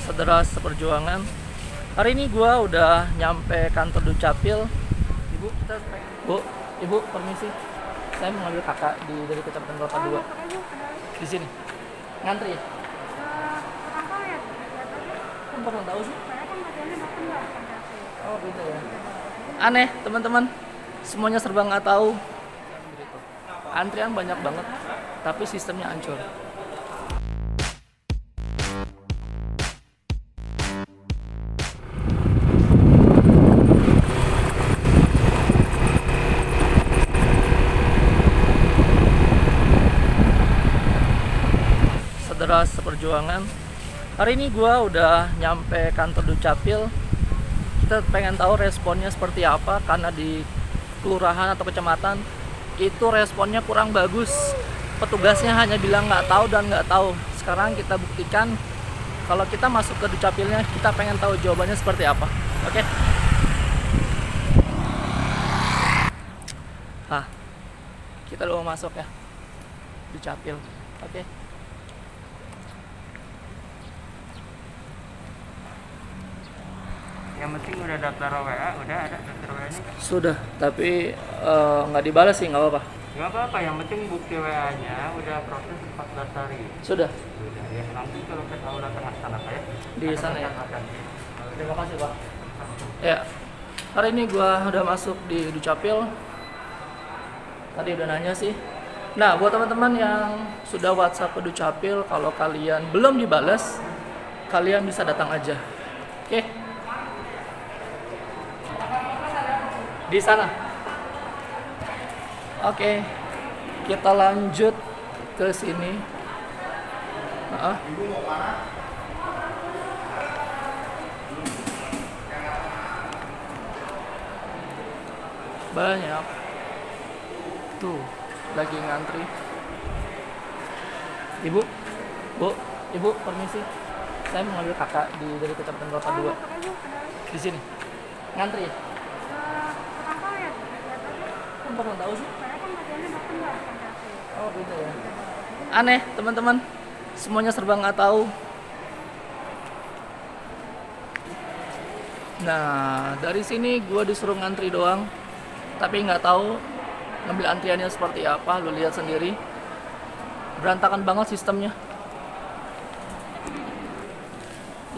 saudara seperjuangan. Hari ini gua udah nyampe kantor Dukcapil. Ibu, Ibu permisi. Saya mau ngambil kakak dari Kecamatan Kelapa 2. Di sini. Ngantri ya? Kan pernah tahu sih? Oh, beda ya. Aneh, teman-teman. Semuanya serba nggak tahu. Antrian banyak banget, tapi sistemnya hancur. Saudara seperjuangan, hari ini gua udah nyampe kantor Dukcapil. Kita pengen tahu responnya seperti apa, karena di kelurahan atau kecamatan itu responnya kurang bagus. Petugasnya hanya bilang nggak tahu dan nggak tahu. Sekarang kita buktikan kalau kita masuk ke Dukcapilnya, kita pengen tahu jawabannya seperti apa. Oke? Kita udah mau masuk ya Dukcapil. Oke. Yang penting udah daftar WA, udah ada daftar WA-nya? Sudah, tapi nggak dibalas sih, nggak apa-apa. Nggak apa-apa, yang penting bukti WA-nya udah proses 14 hari. Sudah. Sudah ya, nanti kalau kita udah tengah-tengah ya. Di sana ya. Terima kasih Pak. Ya, hari ini gua udah masuk di Dukcapil. Tadi udah nanya sih. Nah, buat teman-teman yang sudah WhatsApp ke Dukcapil, kalau kalian belum dibalas, kalian bisa datang aja. Oke? Di sana. Oke, kita lanjut ke sini. Banyak tuh lagi ngantri. Ibu permisi. Saya mau ngambil kakak dari Kecamatan Kelapa 2. Di sini. Ngantri ya? Kan pernah tahu sih? Oh, beda ya. Aneh, teman-teman. Semuanya serba nggak tahu. Nah, dari sini gue disuruh ngantri doang, tapi nggak tahu ngambil antriannya seperti apa. Lu lihat sendiri, berantakan banget sistemnya.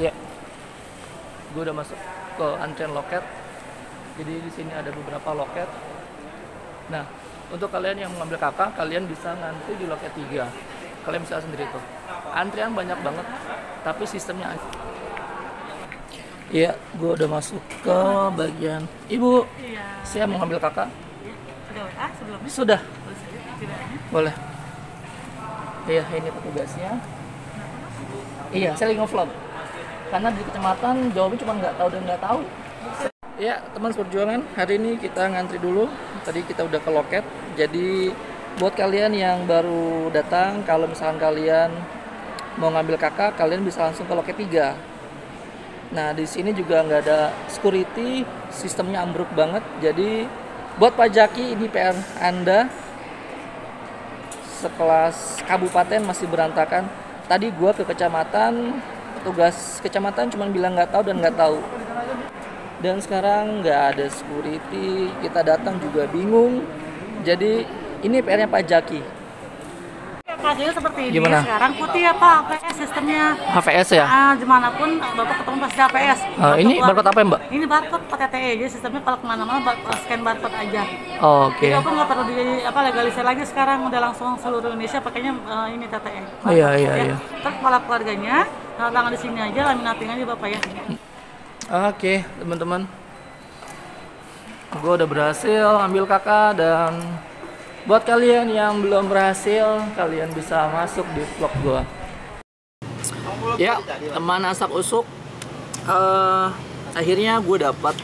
Ya, gue udah masuk ke antrian loket. Jadi di sini ada beberapa loket. Nah, untuk kalian yang mengambil kakak, kalian bisa ngantri di loket 3. Kalian bisa sendiri tuh. Antrian banyak banget, tapi sistemnya hancur. Iya, gue udah masuk ke bagian. Ibu, saya mau ngambil kakak. Sudah WA sebelumnya? Sudah. Boleh. Iya, ini petugasnya. Iya, saya lagi nge-vlog. Karena di kecamatan jawabnya cuma nggak tahu dan nggak tahu. Ya, teman seperjuangan, hari ini kita ngantri dulu. Tadi kita udah ke loket. Jadi buat kalian yang baru datang, kalau misalkan kalian mau ngambil kakak, kalian bisa langsung ke loket 3. Nah, di sini juga nggak ada security, sistemnya ambruk banget. Jadi buat Pak Jaki, ini PR Anda. Sekelas kabupaten masih berantakan. Tadi gua ke kecamatan, petugas kecamatan cuma bilang nggak tahu dan nggak tahu. Dan sekarang nggak ada security, kita datang juga bingung. Jadi ini PR-nya Pak Jaki. Hasilnya seperti ini. Gimana? Sekarang putih apa HPS sistemnya? HVS ya? Gimana pun Bapak ketemu pasti HPS. Ini barcode apa ya, Mbak? Ini barcode PTTE, jadi sistemnya kalau kemana-mana scan barcode aja. Oh, oke. Jadi Bapak nggak perlu legalisir lagi sekarang, udah langsung seluruh Indonesia pakainya ini TTE. Iya. Terus kepala keluarganya, tangan di sini aja, laminating aja Bapak ya. Oke, teman-teman. Gue udah berhasil ambil kakak, dan buat kalian yang belum berhasil, kalian bisa masuk di vlog gue. Ya, teman asap usuk. Akhirnya gue dapat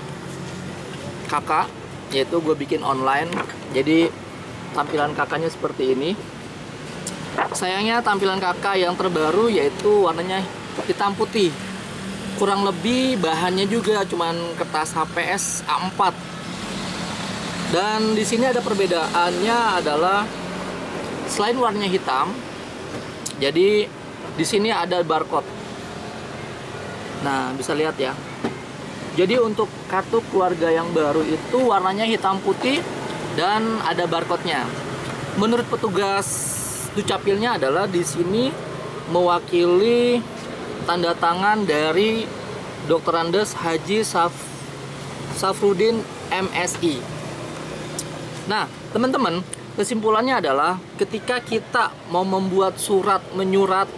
kakak, yaitu gue bikin online. Jadi tampilan kakaknya seperti ini. Sayangnya tampilan kakak yang terbaru yaitu warnanya hitam putih. Kurang lebih bahannya juga cuman kertas HPS A4. Dan di sini ada perbedaannya adalah selain warnanya hitam, jadi di sini ada barcode. Nah, bisa lihat ya. Jadi untuk kartu keluarga yang baru itu warnanya hitam putih dan ada barcode-nya. Menurut petugas Dukcapilnya adalah di sini mewakili tanda tangan dari Dr. Andes Haji Safrudin MSI. Nah, teman-teman, kesimpulannya adalah ketika kita mau membuat surat menyurat,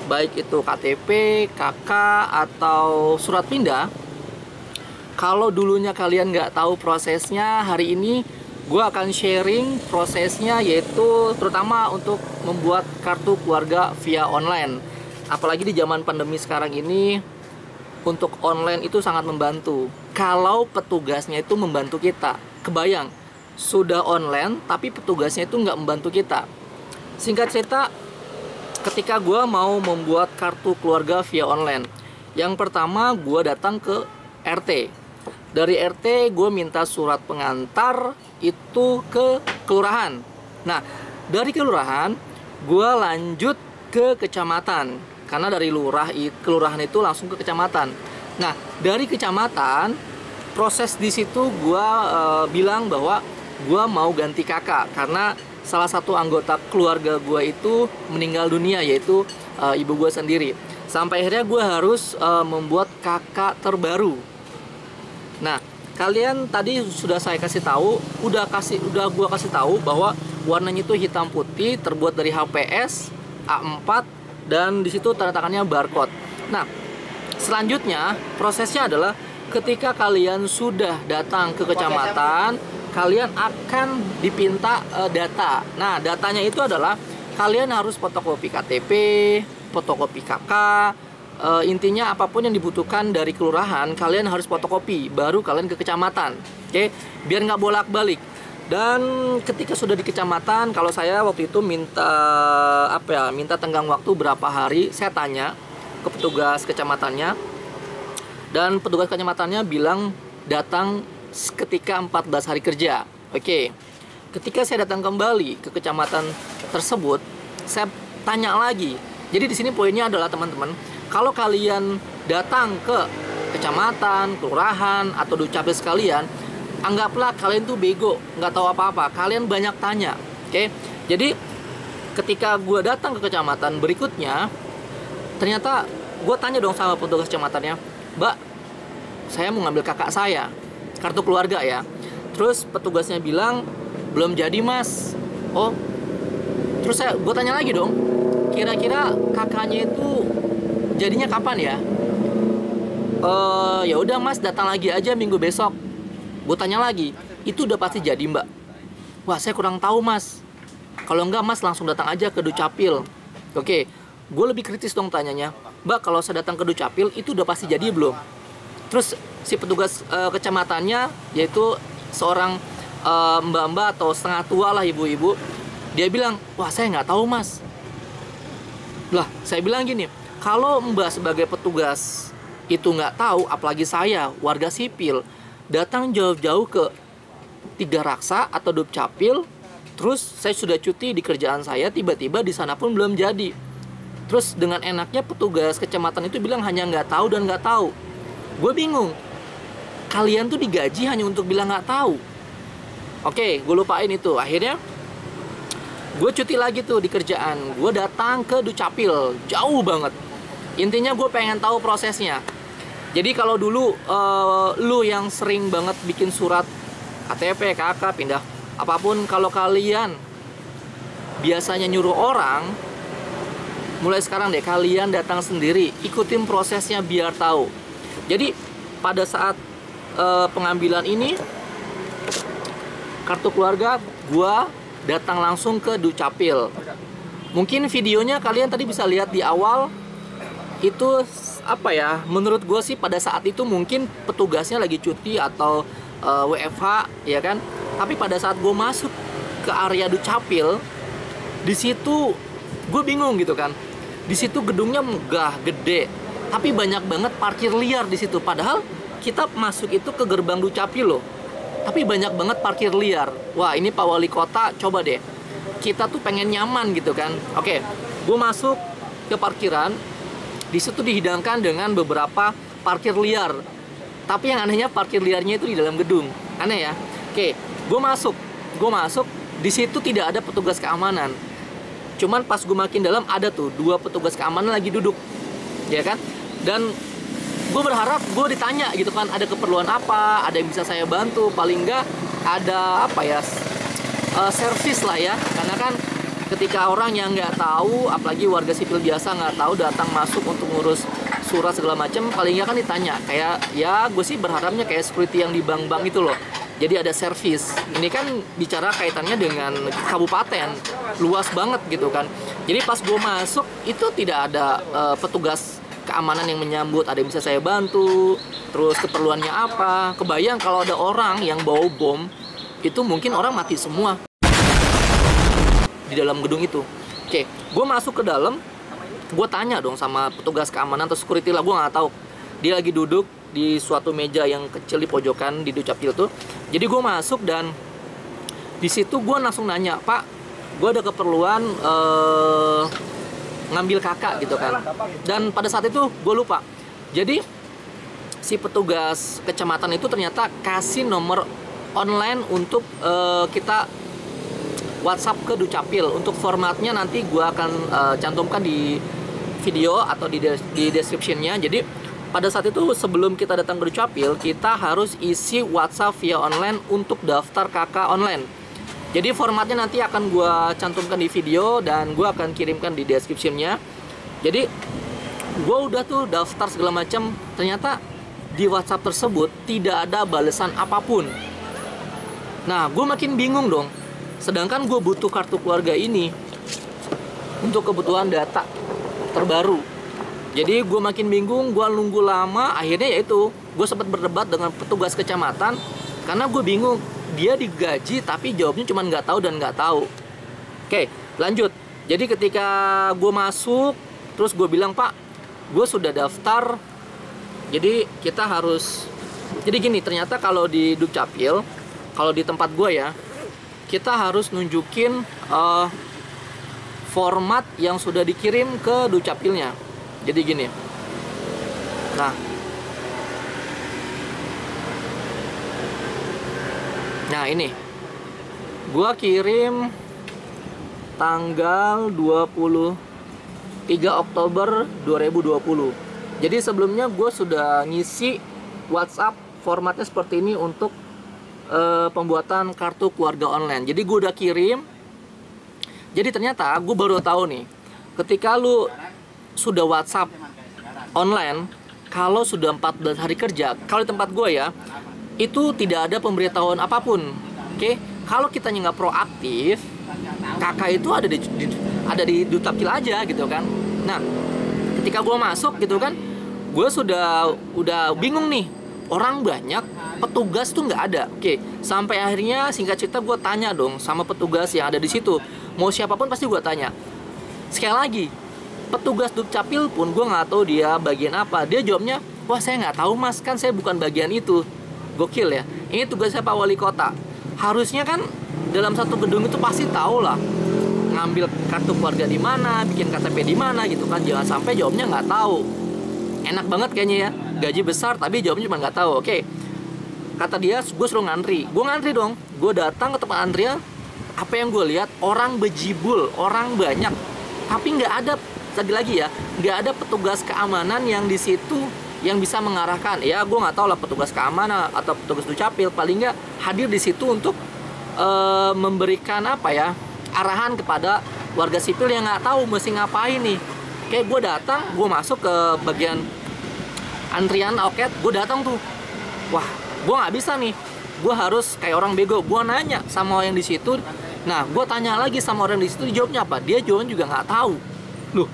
baik itu KTP, KK, atau surat pindah, kalau dulunya kalian nggak tahu prosesnya, hari ini gue akan sharing prosesnya, yaitu terutama untuk membuat kartu keluarga via online. Apalagi di zaman pandemi sekarang ini, untuk online itu sangat membantu. Kalau petugasnya itu membantu kita, kebayang, sudah online tapi petugasnya itu nggak membantu kita. Singkat cerita, ketika gue mau membuat kartu keluarga via online, yang pertama gue datang ke RT. Dari RT gue minta surat pengantar itu ke kelurahan. Nah, dari kelurahan gue lanjut ke kecamatan, karena dari kelurahan itu langsung ke kecamatan. Nah, dari kecamatan proses di situ gue bilang bahwa gue mau ganti kakak, karena salah satu anggota keluarga gue itu meninggal dunia, yaitu ibu gue sendiri. Sampai akhirnya gue harus membuat kakak terbaru. Nah, kalian tadi sudah saya kasih tahu, udah gue kasih tahu bahwa warnanya itu hitam putih, terbuat dari HPS A4, dan di situ tanda tangannya barcode. Nah, selanjutnya prosesnya adalah ketika kalian sudah datang ke kecamatan, kalian akan dipinta data. Nah, datanya itu adalah kalian harus fotokopi KTP, fotokopi KK, intinya apapun yang dibutuhkan dari kelurahan kalian harus fotokopi, baru kalian ke kecamatan. Oke, biar nggak bolak-balik. Dan ketika sudah di kecamatan, kalau saya waktu itu minta tenggang waktu berapa hari, saya tanya ke petugas kecamatannya, dan petugas kecamatannya bilang datang ketika 14 hari kerja. Oke, ketika saya datang kembali ke kecamatan tersebut, saya tanya lagi. Jadi di sini poinnya adalah teman-teman, kalau kalian datang ke kecamatan, kelurahan, atau dukcapil sekalian, anggaplah kalian tuh bego, nggak tahu apa-apa, kalian banyak tanya. Oke, jadi ketika gue datang ke kecamatan berikutnya, ternyata gue tanya dong sama petugas kecamatannya, Mbak, saya mau ngambil kakak saya, kartu keluarga ya. Terus petugasnya bilang, belum jadi mas. Oh, terus gue tanya lagi dong, kira-kira kakaknya itu jadinya kapan ya? Ya udah mas, datang lagi aja minggu besok. Gue tanya lagi, itu udah pasti jadi mbak? Wah, saya kurang tahu mas. Kalau enggak mas langsung datang aja ke Dukcapil. Oke, gue lebih kritis dong tanyanya, Mbak, kalau saya datang ke Dukcapil itu udah pasti jadi belum? Terus si petugas kecamatannya, yaitu seorang mbak-mbak atau setengah tua lah, ibu-ibu, dia bilang, wah saya nggak tahu mas. Lah, saya bilang gini, kalau mbak sebagai petugas itu nggak tahu, apalagi saya warga sipil datang jauh-jauh ke Tiga Raksa atau Dukcapil, terus saya sudah cuti di kerjaan saya, tiba-tiba di sana pun belum jadi. Terus dengan enaknya petugas kecamatan itu bilang hanya nggak tahu dan nggak tahu. Gue bingung, kalian tuh digaji hanya untuk bilang nggak tahu. Oke, gue lupain itu. Akhirnya gue cuti lagi tuh di kerjaan, gue datang ke Dukcapil, jauh banget. Intinya gue pengen tahu prosesnya. Jadi kalau dulu lu yang sering banget bikin surat KTP, KK, pindah apapun, kalau kalian biasanya nyuruh orang, mulai sekarang deh kalian datang sendiri, ikutin prosesnya biar tahu. Jadi pada saat pengambilan ini kartu keluarga, gua datang langsung ke Dukcapil. Mungkin videonya kalian tadi bisa lihat di awal. Itu apa ya, menurut gue sih pada saat itu mungkin petugasnya lagi cuti atau WFH ya kan. Tapi pada saat gue masuk ke area Dukcapil, di situ gue bingung gitu kan. Di situ gedungnya megah, gede, tapi banyak banget parkir liar di situ. Padahal kita masuk itu ke gerbang Dukcapil loh, tapi banyak banget parkir liar. Wah, ini Pak Wali Kota, coba deh, kita tuh pengen nyaman gitu kan. Oke, gue masuk ke parkiran. Di situ dihidangkan dengan beberapa parkir liar. Tapi yang anehnya parkir liarnya itu di dalam gedung. Aneh ya. Oke, gue masuk. Di situ tidak ada petugas keamanan. Cuman pas gue makin dalam ada tuh 2 petugas keamanan lagi duduk, ya kan? Dan gue berharap gue ditanya gitu kan, ada keperluan apa, ada yang bisa saya bantu, paling enggak ada apa ya, servis lah ya. Karena kan ketika orang yang nggak tahu, apalagi warga sipil biasa nggak tahu datang masuk untuk ngurus surat segala macam, paling nggak kan ditanya. Kayak ya gue sih berharapnya kayak security yang di bank-bank itu loh. Jadi ada servis. Ini kan bicara kaitannya dengan kabupaten, luas banget gitu kan. Jadi pas gue masuk itu tidak ada petugas keamanan yang menyambut, ada yang bisa saya bantu, terus keperluannya apa. Kebayang kalau ada orang yang bawa bom, itu mungkin orang mati semua di dalam gedung itu. Oke, gue masuk ke dalam, gue tanya dong sama petugas keamanan atau security lah, gue nggak tahu. Dia lagi duduk di suatu meja yang kecil di pojokan di Dukcapil tuh. Jadi gue masuk dan di situ gue langsung nanya, Pak, gue ada keperluan ngambil kakak gitu kan. Dan pada saat itu gue lupa. Jadi si petugas kecamatan itu ternyata kasih nomor online untuk kita WhatsApp ke Dukcapil. Untuk formatnya nanti gue akan cantumkan di video atau di description-nya. Jadi pada saat itu sebelum kita datang ke Dukcapil, kita harus isi WhatsApp via online untuk daftar kakak online. Jadi formatnya nanti akan gue cantumkan di video dan gue akan kirimkan di description-nya. Jadi gue udah tuh daftar segala macam, ternyata di WhatsApp tersebut tidak ada balasan apapun. Nah, gue makin bingung dong. Sedangkan gue butuh kartu keluarga ini untuk kebutuhan data terbaru. Jadi gue makin bingung, gue nunggu lama. Akhirnya yaitu gue sempat berdebat dengan petugas kecamatan karena gue bingung. Dia digaji tapi jawabnya cuma nggak tahu dan nggak tahu. Oke, lanjut. Jadi ketika gue masuk, terus gue bilang, Pak, gue sudah daftar. Jadi kita harus, jadi gini, ternyata kalau di Dukcapil, kalau di tempat gue ya, kita harus nunjukin format yang sudah dikirim ke Dukcapilnya. Jadi gini. Nah ini gua kirim tanggal 23 Oktober 2020. Jadi sebelumnya gue sudah ngisi WhatsApp formatnya seperti ini untuk pembuatan kartu keluarga online. Jadi gue udah kirim. Jadi ternyata gue baru tahu nih, ketika lu sudah WhatsApp online, kalau sudah 14 hari kerja, kalau di tempat gue ya, itu tidak ada pemberitahuan apapun. Oke, kalau kitanya nggak proaktif, kakak itu ada di Dukcapil aja gitu kan. Nah, ketika gue masuk gitu kan, gue udah bingung nih, orang banyak, petugas tuh nggak ada. Oke, sampai akhirnya singkat cerita gue tanya dong sama petugas yang ada di situ. Mau siapapun pasti gue tanya. Sekali lagi, petugas Dukcapil pun gue nggak tahu dia bagian apa. Dia jawabnya, wah saya nggak tahu mas, kan saya bukan bagian itu. Gokil ya. Ini tugasnya Pak Wali Kota. Harusnya kan dalam satu gedung itu pasti tahu lah, ngambil kartu keluarga di mana, bikin KTP di mana gitu kan. Jangan sampai jawabnya nggak tahu. Enak banget kayaknya ya, gaji besar tapi jawabnya cuma nggak tahu. Oke, kata dia gue suruh ngantri. Gue ngantri dong. Gue datang ke tempat antrian. Apa yang gue lihat, orang bejibul, orang banyak, tapi nggak ada, lagi ya, nggak ada petugas keamanan yang di situ yang bisa mengarahkan. Ya gue nggak tahu lah, petugas keamanan atau petugas Dukcapil paling nggak hadir di situ untuk memberikan apa ya, arahan kepada warga sipil yang nggak tahu mesti ngapain nih. Kayak gue datang, gue masuk ke bagian antrian loket, gue datang tuh, wah gue nggak bisa nih, gue harus kayak orang bego, gue nanya sama yang di situ. Nah, gue tanya lagi sama orang di situ, jawabnya apa? Dia jawabnya juga nggak tahu. Loh,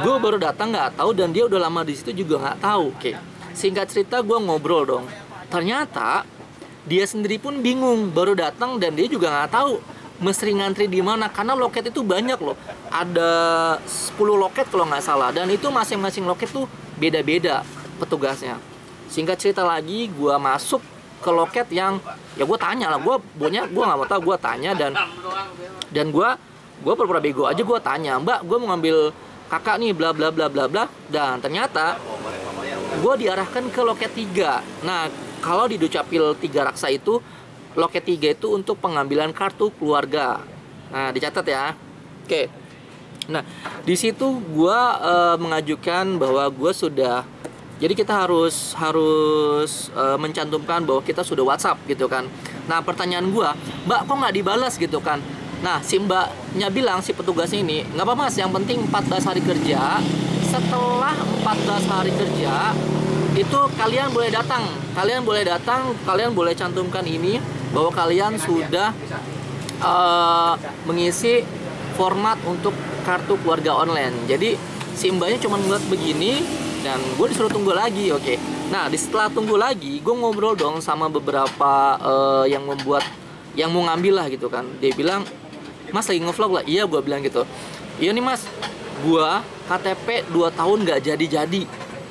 gue baru datang nggak tahu dan dia udah lama di situ juga nggak tahu. Oke, singkat cerita gue ngobrol dong. Ternyata dia sendiri pun bingung, baru datang dan dia juga nggak tahu mesti ngantri di mana karena loket itu banyak loh. Ada 10 loket kalau nggak salah, dan itu masing-masing loket tuh beda-beda petugasnya. Singkat cerita lagi, gue masuk ke loket yang ya gue tanya lah, gue nggak mau tahu, gue tanya dan gue pura-pura bego aja, gue tanya, Mbak, gue mau ngambil kakak nih bla bla bla bla bla, dan ternyata gue diarahkan ke loket 3. Nah, kalau di Dukcapil 3 Raksa itu, loket 3 itu untuk pengambilan kartu keluarga. Nah, dicatat ya. Oke. Nah, di situ gue mengajukan bahwa gue sudah, jadi kita harus mencantumkan bahwa kita sudah WhatsApp gitu kan. Nah, pertanyaan gue, Mbak kok nggak dibalas gitu kan? Nah, si mbaknya bilang, si petugas ini, nggak apa-apa mas, yang penting 14 hari kerja. Setelah 14 hari kerja, itu kalian boleh datang. Kalian boleh cantumkan ini, bahwa kalian sudah mengisi format untuk kartu keluarga online. Jadi, si mbaknya cuma ngeliat begini, dan gue disuruh tunggu lagi, oke. Nah, setelah tunggu lagi, gue ngobrol dong sama beberapa yang mau ngambil lah gitu kan. Dia bilang, mas lagi ngevlog lah. Iya, gue bilang gitu. Iya nih mas, gue KTP 2 tahun gak jadi-jadi.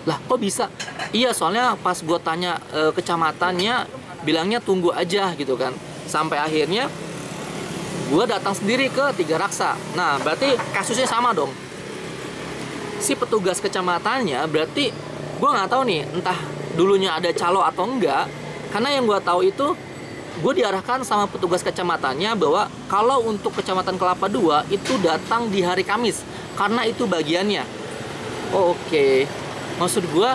Lah kok bisa? Iya, soalnya pas gue tanya kecamatannya, bilangnya tunggu aja gitu kan. Sampai akhirnya gue datang sendiri ke 3 Raksa. Nah, berarti kasusnya sama dong. Si petugas kecamatannya, berarti gue nggak tahu nih, entah dulunya ada calo atau enggak. Karena yang gue tahu itu, gue diarahkan sama petugas kecamatannya bahwa kalau untuk kecamatan Kelapa II itu datang di hari Kamis, karena itu bagiannya. Oh, oke. Maksud gue,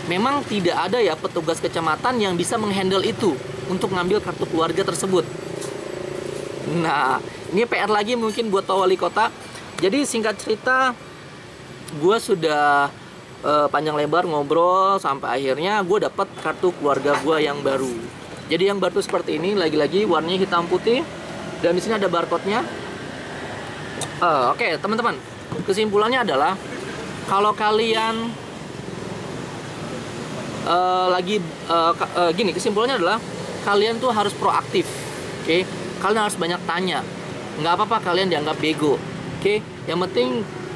memang tidak ada ya petugas kecamatan yang bisa menghandle itu untuk ngambil kartu keluarga tersebut. Nah, ini PR lagi mungkin buat Pak Wali Kota. Jadi singkat cerita, gue sudah panjang lebar ngobrol sampai akhirnya gue dapat kartu keluarga gue yang baru. Jadi yang baru seperti ini, lagi-lagi warnanya hitam putih, dan di sini ada barcode-nya. Oke, teman-teman, kesimpulannya adalah kalau kalian gini, kesimpulannya adalah kalian tuh harus proaktif, oke? Kalian harus banyak tanya. Nggak apa-apa kalian dianggap bego, oke? Yang penting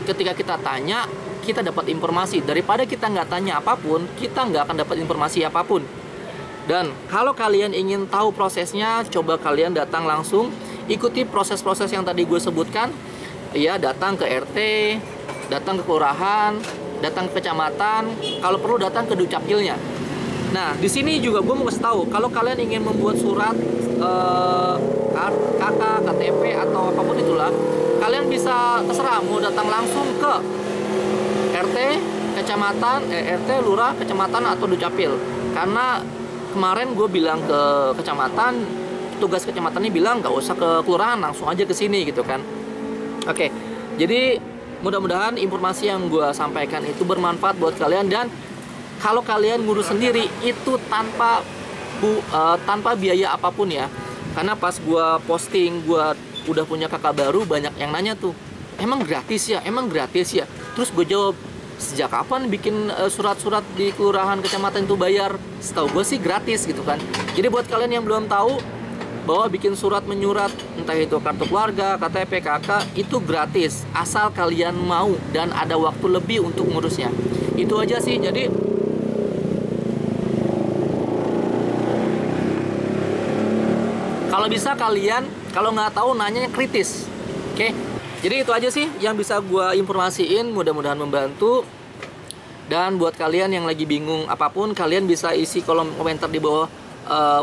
ketika kita tanya, kita dapat informasi. Daripada kita nggak tanya apapun, kita nggak akan dapat informasi apapun. Dan kalau kalian ingin tahu prosesnya, coba kalian datang langsung, ikuti proses-proses yang tadi gue sebutkan. Ya, datang ke RT, datang ke kelurahan, datang ke kecamatan, kalau perlu datang ke Dukcapilnya. Nah, di sini juga gue mau kasih tahu, kalau kalian ingin membuat surat KK, KTP atau apapun itulah, kalian bisa terserah mau datang langsung ke RT, kecamatan, RT, lurah, kecamatan atau Dukcapil. Karena kemarin gue bilang ke kecamatan, tugas kecamatan ini bilang nggak usah ke kelurahan, langsung aja ke sini gitu kan. Oke, jadi mudah-mudahan informasi yang gue sampaikan itu bermanfaat buat kalian, dan kalau kalian ngurus sendiri itu tanpa biaya apapun ya. Karena pas gue posting gue udah punya kakak baru, banyak yang nanya tuh, emang gratis ya? Terus gue jawab, sejak kapan bikin surat-surat di kelurahan kecamatan itu bayar? Setahu gue sih gratis gitu kan. Jadi buat kalian yang belum tahu bahwa bikin surat menyurat, entah itu kartu keluarga, KTP, KK, itu gratis asal kalian mau dan ada waktu lebih untuk ngurusnya. Itu aja sih. Jadi kalau bisa kalian, kalau nggak tahu nanya kritis, oke? Jadi itu aja sih yang bisa gue informasiin, mudah-mudahan membantu. Dan buat kalian yang lagi bingung apapun, kalian bisa isi kolom komentar di bawah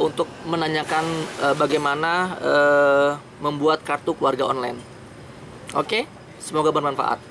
untuk menanyakan bagaimana membuat kartu keluarga online. Oke, semoga bermanfaat.